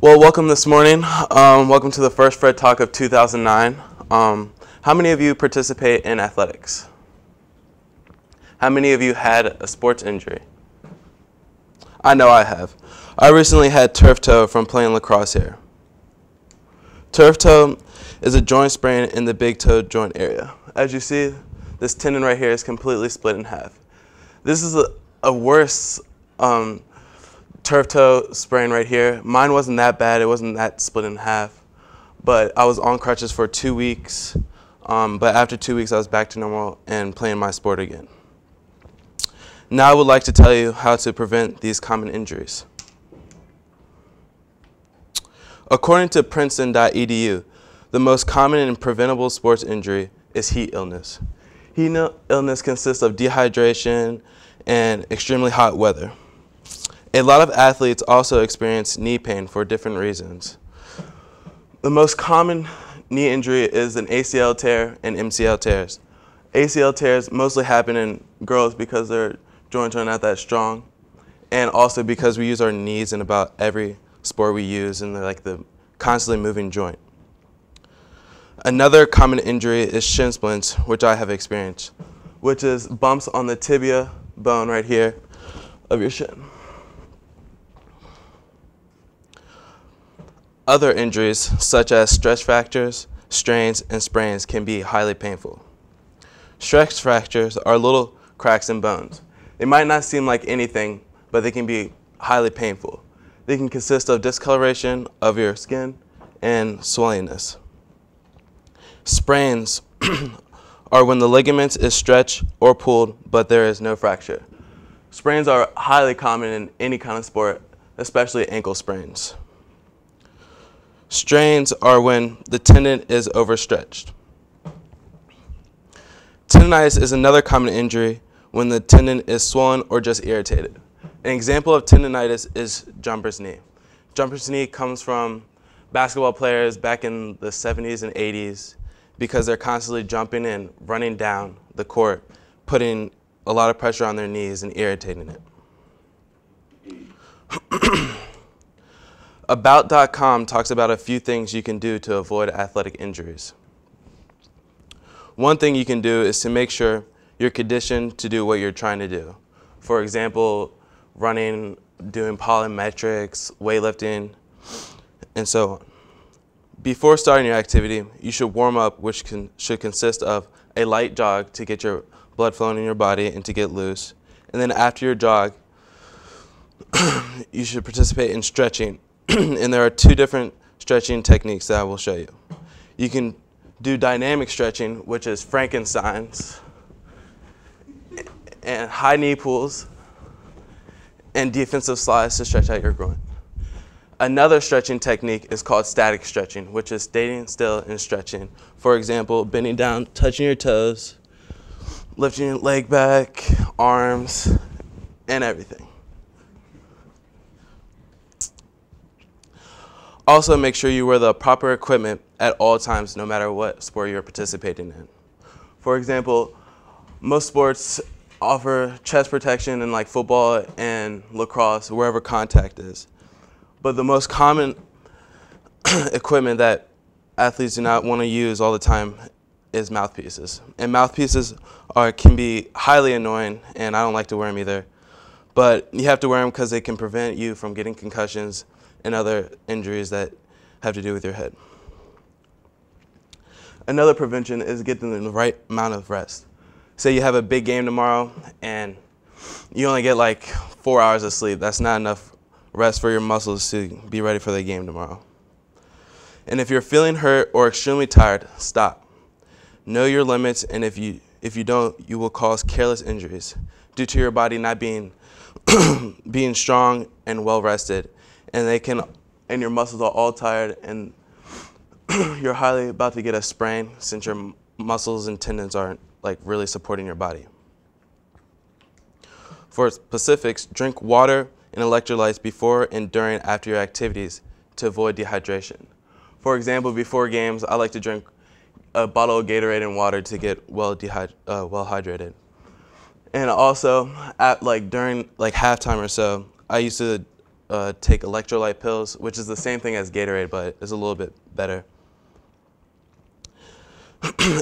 Well, welcome this morning. Welcome to the first Fred Talk of 2009. How many of you participate in athletics? How many of you had a sports injury? I know I have. I recently had turf toe from playing lacrosse here. Turf toe is a joint sprain in the big toe joint area. As you see, this tendon right here is completely split in half. This is a worse turf toe sprain right here. Mine wasn't that bad. It wasn't that split in half. But I was on crutches for 2 weeks. But after 2 weeks, I was back to normal and playing my sport again. Now I would like to tell you how to prevent these common injuries. According to Princeton.edu, the most common and preventable sports injury is heat illness. Heat illness consists of dehydration and extremely hot weather. A lot of athletes also experience knee pain for different reasons. The most common knee injury is an ACL tear and MCL tears. ACL tears mostly happen in girls because their joints are not that strong, and also because we use our knees in about every sport we use, and they're like the constantly moving joint. Another common injury is shin splints, which I have experienced, which is bumps on the tibia bone right here of your shin. Other injuries, such as stress fractures, strains, and sprains, can be highly painful. Stress fractures are little cracks in bones. They might not seem like anything, but they can be highly painful. They can consist of discoloration of your skin and swellingness. Sprains are when the ligament is stretched or pulled, but there is no fracture. Sprains are highly common in any kind of sport, especially ankle sprains. Strains are when the tendon is overstretched. Tendonitis is another common injury when the tendon is swollen or just irritated. An example of tendonitis is jumper's knee. Jumper's knee comes from basketball players back in the 70s and 80s because they're constantly jumping and running down the court, putting a lot of pressure on their knees and irritating it. About.com talks about a few things you can do to avoid athletic injuries. One thing you can do is to make sure you're conditioned to do what you're trying to do. For example, running, doing plyometrics, weightlifting, and so on. Before starting your activity, you should warm up, which should consist of a light jog to get your blood flowing in your body and to get loose. And then after your jog, you should participate in stretching. And there are two different stretching techniques that I will show you. You can do dynamic stretching, which is Frankenstein's, and high knee pulls, and defensive slides to stretch out your groin. Another stretching technique is called static stretching, which is staying still and stretching. For example, bending down, touching your toes, lifting your leg back, arms, and everything. Also, make sure you wear the proper equipment at all times, no matter what sport you're participating in. For example, most sports offer chest protection in like football and lacrosse, wherever contact is. But the most common equipment that athletes do not want to use all the time is mouthpieces. And mouthpieces can be highly annoying, and I don't like to wear them either. But you have to wear them because they can prevent you from getting concussions and other injuries that have to do with your head. Another prevention is getting the right amount of rest. Say you have a big game tomorrow and you only get like 4 hours of sleep. That's not enough rest for your muscles to be ready for the game tomorrow. And if you're feeling hurt or extremely tired, stop. Know your limits, and if you don't, you will cause careless injuries due to your body not being strong and well rested. And your muscles are all tired, and you're highly about to get a sprain since your muscles and tendons aren't like really supporting your body. For specifics, drink water and electrolytes before and during after your activities to avoid dehydration. For example, before games, I like to drink a bottle of Gatorade and water to get well hydrated. And also, during halftime or so, I used to take electrolyte pills, which is the same thing as Gatorade, but it's a little bit better.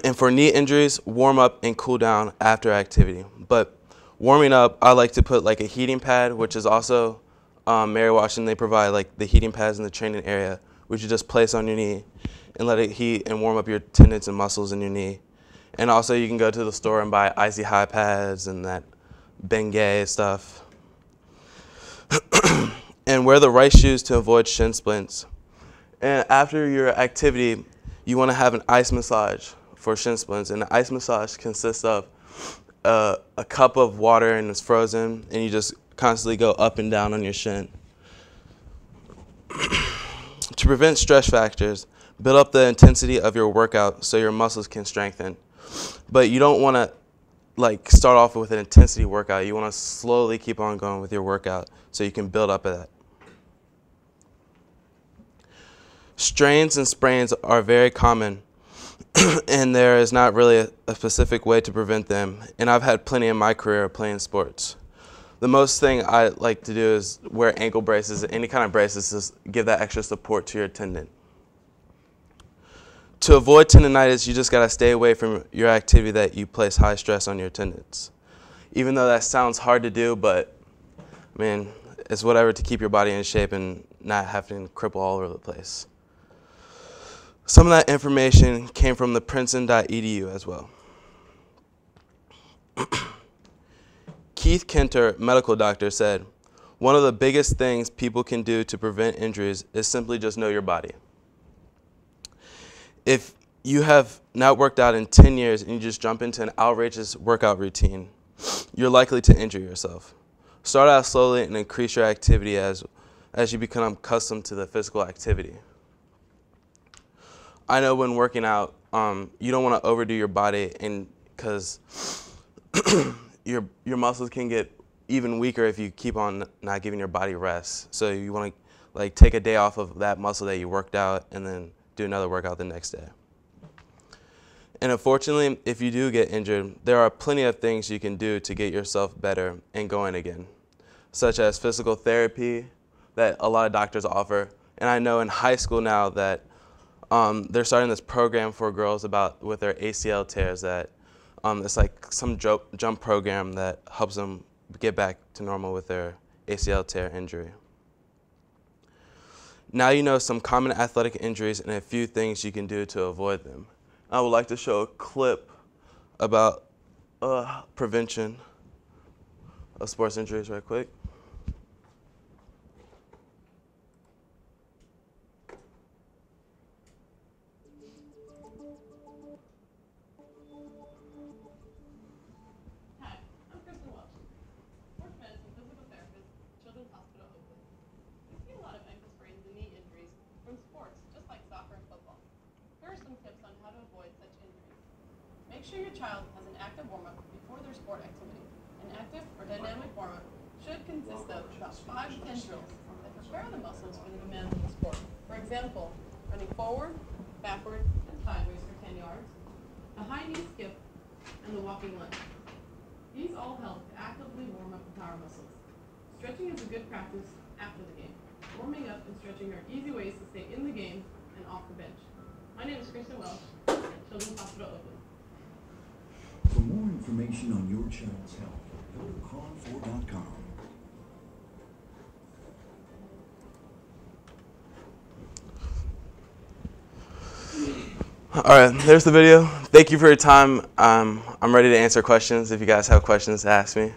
And for knee injuries, warm up and cool down after activity. But warming up, I like to put like a heating pad, which is also Mary Washington. They provide like the heating pads in the training area, which you just place on your knee and let it heat and warm up your tendons and muscles in your knee. And also you can go to the store and buy icy high pads and that Bengay stuff. And wear the right shoes to avoid shin splints. And after your activity, you want to have an ice massage for shin splints. And the ice massage consists of a cup of water and it's frozen, and you just constantly go up and down on your shin. To prevent stress fractures, build up the intensity of your workout so your muscles can strengthen. But you don't want to like start off with an intensity workout. You want to slowly keep on going with your workout so you can build up at that. Strains and sprains are very common, and there is not really a specific way to prevent them. And I've had plenty in my career playing sports. The most thing I like to do is wear ankle braces, any kind of braces, to give that extra support to your tendon. To avoid tendonitis, you just got to stay away from your activity that you place high stress on your tendons. Even though that sounds hard to do, but I mean, it's whatever to keep your body in shape and not having to cripple all over the place. Some of that information came from the Princeton.edu as well. Keith Kenter, medical doctor, said, "One of the biggest things people can do to prevent injuries is simply just know your body. If you have not worked out in 10 years and you just jump into an outrageous workout routine, you're likely to injure yourself. Start out slowly and increase your activity as you become accustomed to the physical activity." I know when working out, you don't want to overdo your body, and because your muscles can get even weaker if you keep on not giving your body rest. So you want to like take a day off of that muscle that you worked out and then do another workout the next day. And unfortunately, if you do get injured, there are plenty of things you can do to get yourself better and going again, such as physical therapy that a lot of doctors offer. And I know in high school now that they're starting this program for girls with their ACL tears that it's like some jump program that helps them get back to normal with their ACL tear injury. Now you know some common athletic injuries and a few things you can do to avoid them. I would like to show a clip about prevention of sports injuries right quick. Make sure your child has an active warm-up before their sport activity. An active or dynamic warm-up should consist of about 5 to 10 drills that prepare the muscles for the demands of the sport. For example, running forward, backward, and sideways for 10 yards, a high knee skip, and the walking lunge. These all help to actively warm up the power muscles. Stretching is a good practice after the game. Warming up and stretching are easy ways to stay in the game and off the bench. My name is Kristen Welsh at Children's Hospital Oakland. For more information on your child's health, go to cron4.com. All right, there's the video. Thank you for your time. I'm ready to answer questions if you guys have questions to ask me.